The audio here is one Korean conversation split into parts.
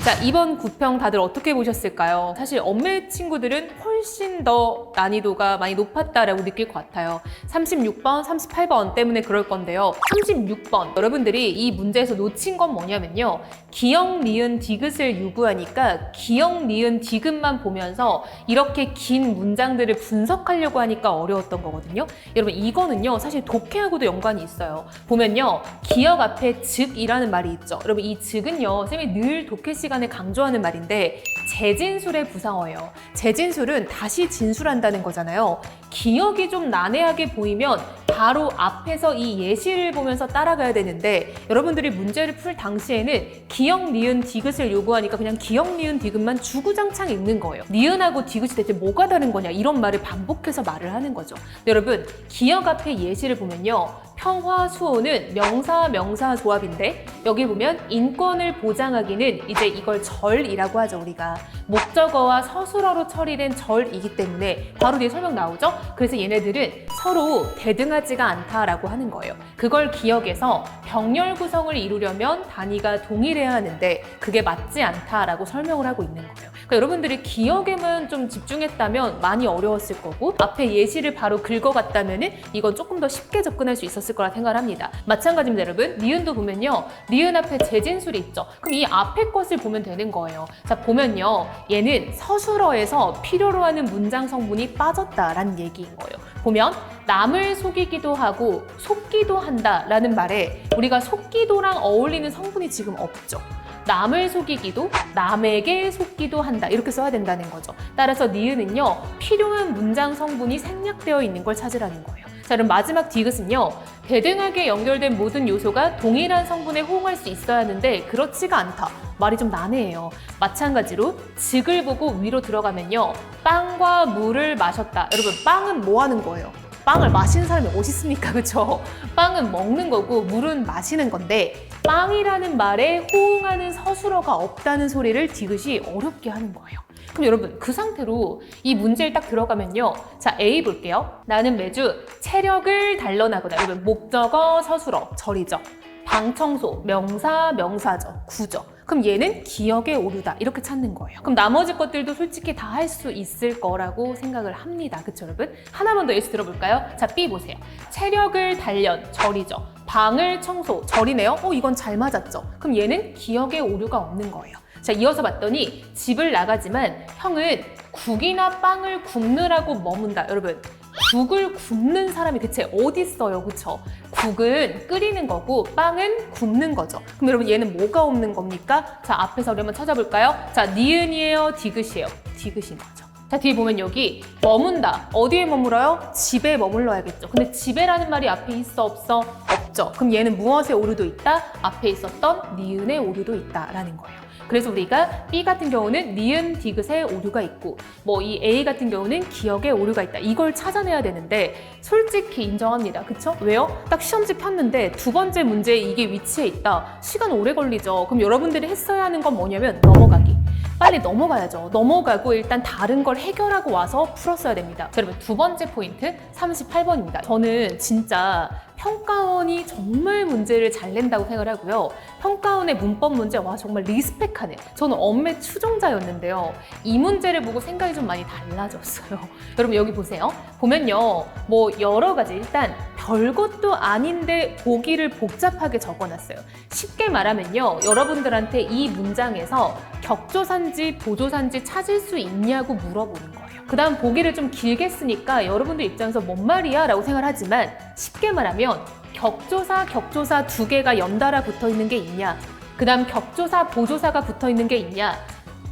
자, 이번 구평 다들 어떻게 보셨을까요? 사실 엄매 친구들은 훨씬 더 난이도가 많이 높았다라고 느낄 것 같아요. 36번, 38번 때문에 그럴 건데요. 36번, 여러분들이 이 문제에서 놓친 건 뭐냐면요. 기역, 니은, 디귿을 요구하니까 기역, 니은, 디귿만 보면서 이렇게 긴 문장들을 분석하려고 하니까 어려웠던 거거든요. 여러분, 이거는요, 사실 독해하고도 연관이 있어요. 보면요, 기역 앞에 즉이라는 말이 있죠. 여러분, 이 즉은요, 쌤이 늘 독해 시간에 강조하는 말인데 재진술의 부사어예요. 재진술은 다시 진술한다는 거잖아요. 기억이 좀 난해하게 보이면 바로 앞에서 이 예시를 보면서 따라가야 되는데 여러분들이 문제를 풀 당시에는 기역, 니은, 디귿을 요구하니까 그냥 기역, 니은, 디귿만 주구장창 읽는 거예요. 니은하고 디귿이 대체 뭐가 다른 거냐 이런 말을 반복해서 말을 하는 거죠. 여러분, 기역 앞에 예시를 보면요. 평화, 수호는 명사, 명사 조합인데 여기 보면 인권을 보장하기는 이제 이걸 절이라고 하죠. 우리가 목적어와 서술어로 처리된 절이기 때문에 바로 뒤에 설명 나오죠. 그래서 얘네들은 서로 대등하지가 않다라고 하는 거예요. 그걸 기억해서 병렬 구성을 이루려면 단위가 동일해야 하는데 그게 맞지 않다라고 설명을 하고 있는 거예요. 그러니까 여러분들이 기억에만 좀 집중했다면 많이 어려웠을 거고 앞에 예시를 바로 긁어갔다면 이건 조금 더 쉽게 접근할 수 있었을 거라 생각을 합니다. 마찬가지입니다, 여러분. 니은도 보면요. 니은 앞에 재진술이 있죠. 그럼 이 앞에 것을 보면 되는 거예요. 자, 보면요. 얘는 서술어에서 필요로 하는 문장 성분이 빠졌다라는 얘기인 거예요. 보면 남을 속이기도 하고 속기도 한다라는 말에 우리가 속기도랑 어울리는 성분이 지금 없죠. 남을 속이기도, 남에게 속기도 한다. 이렇게 써야 된다는 거죠. 따라서 니은은요, 필요한 문장 성분이 생략되어 있는 걸 찾으라는 거예요. 자, 그럼 마지막 디귿은요, 대등하게 연결된 모든 요소가 동일한 성분에 호응할 수 있어야 하는데 그렇지가 않다. 말이 좀 난해해요. 마찬가지로 즉을 보고 위로 들어가면요, 빵과 물을 마셨다. 여러분, 빵은 뭐 하는 거예요? 빵을 마시는 사람이 어디 있습니까? 그쵸? 빵은 먹는 거고 물은 마시는 건데 빵이라는 말에 호응하는 서술어가 없다는 소리를 디귿이 어렵게 하는 거예요. 그럼 여러분, 그 상태로 이 문제를 딱 들어가면요. 자, A 볼게요. 나는 매주 체력을 단련하거나, 여러분, 목적어, 서술어, 절이죠. 방청소, 명사, 명사죠. 구죠. 그럼 얘는 기억에 오류다. 이렇게 찾는 거예요. 그럼 나머지 것들도 솔직히 다 할 수 있을 거라고 생각을 합니다. 그쵸, 여러분? 하나만 더 예시 들어볼까요? 자, B 보세요. 체력을 단련, 절이죠. 방을 청소, 절이네요. 이건 잘 맞았죠. 그럼 얘는 기억에 오류가 없는 거예요. 자, 이어서 봤더니 집을 나가지만 형은 국이나 빵을 굽느라고 머문다. 여러분, 국을 굽는 사람이 대체 어디 있어요? 그쵸? 국은 끓이는 거고 빵은 굽는 거죠. 그럼 여러분, 얘는 뭐가 없는 겁니까? 자, 앞에서 우리 한번 찾아볼까요? 자, 니은이에요? 디귿이에요? 디귿인 거죠. 자, 뒤에 보면 여기 머문다. 어디에 머물어요? 집에 머물러야겠죠. 근데 집에라는 말이 앞에 있어, 없어? 없죠. 그럼 얘는 무엇에 오류도 있다? 앞에 있었던 니은의 오류도 있다라는 거예요. 그래서 우리가 B 같은 경우는 니은, 디귿에 오류가 있고 뭐 이 A 같은 경우는 기억에 오류가 있다. 이걸 찾아내야 되는데 솔직히 인정합니다. 그쵸? 왜요? 딱 시험지 폈는데 두 번째 문제에 이게 위치해 있다. 시간 오래 걸리죠. 그럼 여러분들이 했어야 하는 건 뭐냐면 넘어가기. 빨리 넘어가야죠. 넘어가고 일단 다른 걸 해결하고 와서 풀었어야 됩니다. 자, 여러분, 두 번째 포인트 38번입니다. 저는 진짜 평가원이 정말 문제를 잘 낸다고 생각을 하고요. 평가원의 문법 문제, 와, 정말 리스펙하네. 저는 엄매 추종자였는데요. 이 문제를 보고 생각이 좀 많이 달라졌어요. 여러분, 여기 보세요. 보면요, 뭐 여러 가지, 일단 별것도 아닌데 보기를 복잡하게 적어놨어요. 쉽게 말하면요, 여러분들한테 이 문장에서 격조사인지 보조사인지 찾을 수 있냐고 물어보는 거예요. 그 다음 보기를 좀 길게 쓰니까 여러분들 입장에서 뭔 말이야? 라고 생각을 하지만 쉽게 말하면 격조사, 격조사 두 개가 연달아 붙어 있는 게 있냐? 그 다음 격조사, 보조사가 붙어 있는 게 있냐?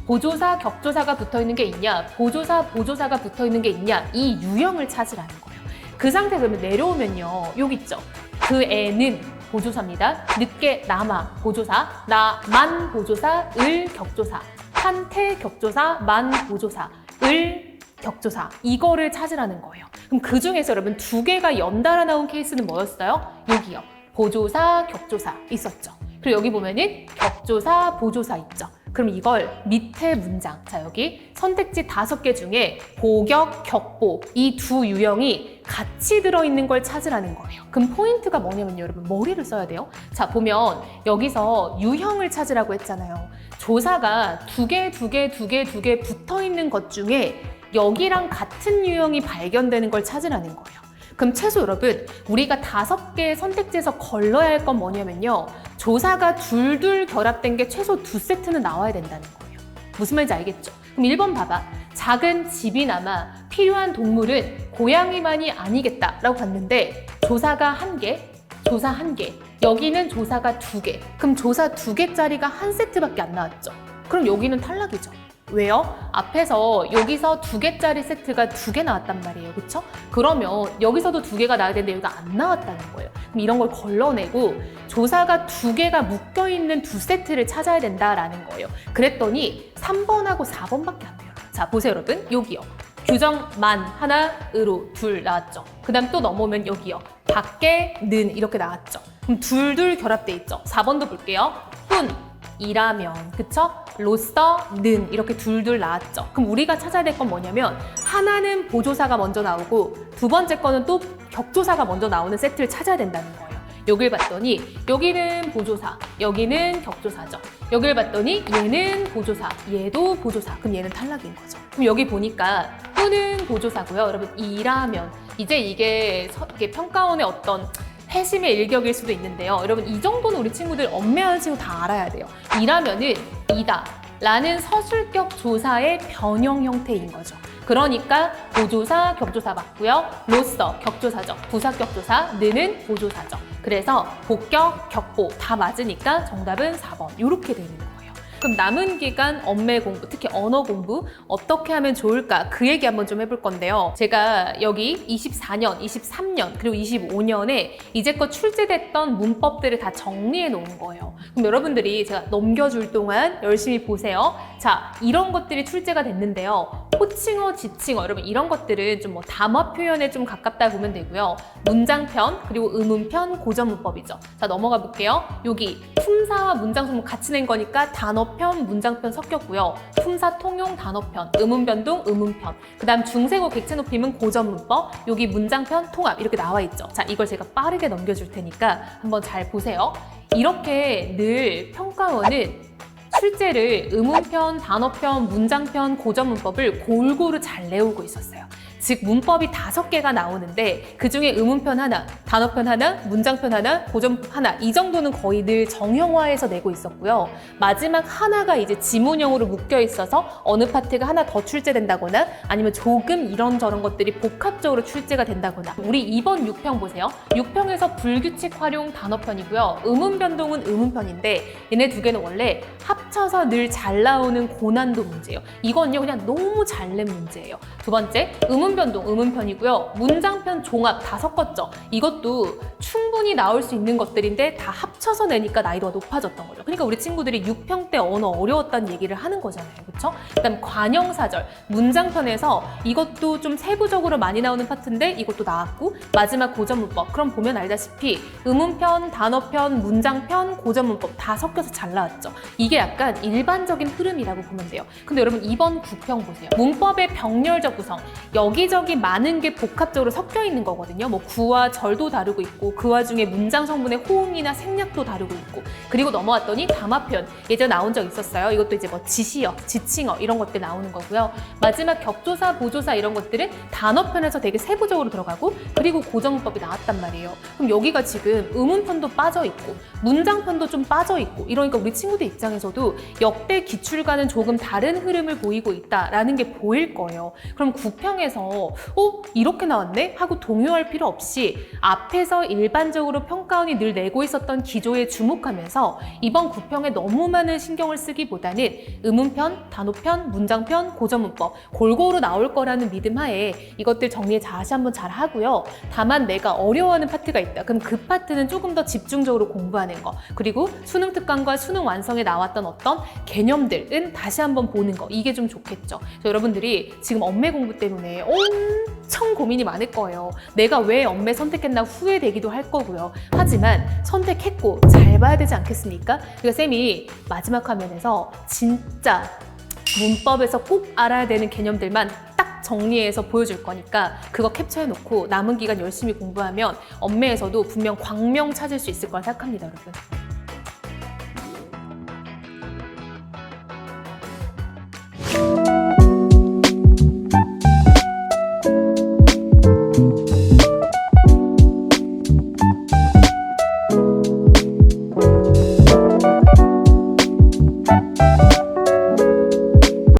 보조사, 격조사가 붙어 있는 게 있냐? 보조사, 보조사가 붙어 있는 게 있냐? 이 유형을 찾으라는 거예요. 그 상태 그러면 내려오면요, 여기 있죠. 그 애는 보조사입니다. 늦게 남아 보조사, 나만 보조사, 을 격조사, 한태 격조사, 만 보조사, 을 격조사, 이거를 찾으라는 거예요. 그럼 그 중에서 여러분 두 개가 연달아 나온 케이스는 뭐였어요? 여기요. 보조사, 격조사 있었죠. 그리고 여기 보면은 격조사, 보조사 있죠. 그럼 이걸 밑에 문장, 자 여기 선택지 5개 중에 보격, 격보 이 두 유형이 같이 들어있는 걸 찾으라는 거예요. 그럼 포인트가 뭐냐면 여러분 머리를 써야 돼요. 자 보면 여기서 유형을 찾으라고 했잖아요. 조사가 두 개 붙어있는 것 중에 여기랑 같은 유형이 발견되는 걸 찾으라는 거예요. 그럼 최소 여러분 우리가 5개의 선택지에서 걸러야 할 건 뭐냐면요. 조사가 둘둘 결합된 게 최소 2세트는 나와야 된다는 거예요. 무슨 말인지 알겠죠? 그럼 1번 봐봐. 작은 집이나마 필요한 동물은 고양이만이 아니겠다라고 봤는데 조사가 1개, 조사 1개, 여기는 조사가 2개. 그럼 조사 2개짜리가 한 세트밖에 안 나왔죠. 그럼 여기는 탈락이죠. 왜요? 앞에서 여기서 2개짜리 세트가 2개 나왔단 말이에요. 그쵸? 그러면 여기서도 2개가 나와야 되는데 여기가 안 나왔다는 거예요. 그럼 이런 걸 걸러내고 조사가 2개가 묶여있는 2세트를 찾아야 된다라는 거예요. 그랬더니 3번하고 4번밖에 안 돼요. 자, 보세요 여러분. 여기요. 규정 만 하나으로 둘 나왔죠. 그 다음 또 넘어오면 여기요. 밖에 는 이렇게 나왔죠. 그럼 둘둘 결합돼 있죠. 4번도 볼게요. 훈 이라면, 그쵸? 로서, 는 이렇게 둘둘 나왔죠. 그럼 우리가 찾아야 될 건 뭐냐면 하나는 보조사가 먼저 나오고 두 번째 거는 또 격조사가 먼저 나오는 세트를 찾아야 된다는 거예요. 여길 봤더니 여기는 보조사, 여기는 격조사죠. 여길 봤더니 얘는 보조사, 얘도 보조사. 그럼 얘는 탈락인 거죠. 그럼 여기 보니까 또는 보조사고요. 여러분 이라면 이제 이게 평가원의 어떤 패심의 일격일 수도 있는데요. 여러분 이 정도는 우리 친구들 엄매하는 친구 다 알아야 돼요. 이라면은 이다 라는 서술격 조사의 변형 형태인 거죠. 그러니까 보조사, 격조사 맞고요. 로서, 격조사죠. 부사격조사, 느는 보조사죠. 그래서 복격, 격보 다 맞으니까 정답은 4번 이렇게 되는 거예요. 그럼 남은 기간 엄매 공부, 특히 언어 공부 어떻게 하면 좋을까? 그 얘기 한번 좀 해볼 건데요. 제가 여기 24년, 23년, 그리고 25년에 이제껏 출제됐던 문법들을 다 정리해 놓은 거예요. 그럼 여러분들이 제가 넘겨줄 동안 열심히 보세요. 자, 이런 것들이 출제가 됐는데요. 호칭어, 지칭어, 여러분 이런 것들은 좀 뭐 담화 표현에 좀 가깝다 보면 되고요. 문장편, 그리고 의문편, 고전문법이죠. 자, 넘어가 볼게요. 여기 품사와 문장소문 같이 낸 거니까 단어편, 문장편 섞였고요. 품사 통용 단어편, 의문변동, 의문편. 그 다음 중세고 객체 높임은 고전문법, 여기 문장편, 통합 이렇게 나와 있죠. 자, 이걸 제가 빠르게 넘겨줄 테니까 한번 잘 보세요. 이렇게 늘 평가원은 출제를 의문편, 단어편, 문장편, 고전문법을 골고루 잘 내오고 있었어요. 즉 문법이 5개가 나오는데 그중에 의문편 하나, 단어편 하나, 문장편 하나, 고전문법 하나 이 정도는 거의 늘 정형화해서 내고 있었고요. 마지막 하나가 이제 지문형으로 묶여 있어서 어느 파트가 하나 더 출제된다거나 아니면 조금 이런저런 것들이 복합적으로 출제가 된다거나. 우리 2번 6평 보세요. 6평에서 불규칙 활용 단어편이고요. 의문변동은 의문편인데 얘네 2개는 원래 합쳐서 늘 잘 나오는 고난도 문제예요. 이건요 그냥 너무 잘 낸 문제예요. 두 번째 의문변동 의문편이고요. 문장편 종합 다 섞었죠. 이것도 충분히 나올 수 있는 것들인데 다 합쳐서 내니까 난이도가 높아졌던 거죠. 그러니까 우리 친구들이 6평 때 언어 어려웠다는 얘기를 하는 거잖아요. 그렇죠? 그다음 관형사절 문장편에서 이것도 좀 세부적으로 많이 나오는 파트인데 이것도 나왔고 마지막 고전문법. 그럼 보면 알다시피 의문편, 단어편, 문장편, 고전문법 다 섞여서 잘 나왔죠. 이게 약간 일반적인 흐름이라고 보면 돼요. 근데 여러분 2번 9평 보세요. 문법의 병렬적 구성. 여기저기 많은 게 복합적으로 섞여 있는 거거든요. 뭐 구와 절도 다루고 있고 그 와중에 문장 성분의 호응이나 생략도 다루고 있고 그리고 넘어왔더니 담화편 예전에 나온 적 있었어요. 이것도 이제 뭐 지시어, 지칭어 이런 것들 나오는 거고요. 마지막 격조사, 보조사 이런 것들은 단어편에서 되게 세부적으로 들어가고 그리고 고전문법이 나왔단 말이에요. 그럼 여기가 지금 의문편도 빠져 있고 문장편도 좀 빠져 있고 이러니까 우리 친구들 입장에서도 역대 기출과는 조금 다른 흐름을 보이고 있다라는 게 보일 거예요. 그럼 9평에서 이렇게 나왔네? 하고 동요할 필요 없이 앞에서 일반적으로 평가원이 늘 내고 있었던 기조에 주목하면서 이번 9평에 너무 많은 신경을 쓰기보다는 의문편, 단어편, 문장편, 고전문법 골고루 나올 거라는 믿음 하에 이것들 정리 다시 한번 잘 하고요. 다만 내가 어려워하는 파트가 있다. 그럼 그 파트는 조금 더 집중적으로 공부하는 거. 그리고 수능 특강과 수능 완성에 나왔던 어떤 어떤 개념들은 다시 한번 보는 거, 이게 좀 좋겠죠. 그래서 여러분들이 지금 엄매 공부 때문에 엄청 고민이 많을 거예요. 내가 왜 엄매 선택했나 후회되기도 할 거고요. 하지만 선택했고 잘 봐야 되지 않겠습니까? 그러니까 쌤이 마지막 화면에서 진짜 문법에서 꼭 알아야 되는 개념들만 딱 정리해서 보여줄 거니까 그거 캡처해놓고 남은 기간 열심히 공부하면 엄매에서도 분명 광명 찾을 수 있을 거라 생각합니다, 여러분.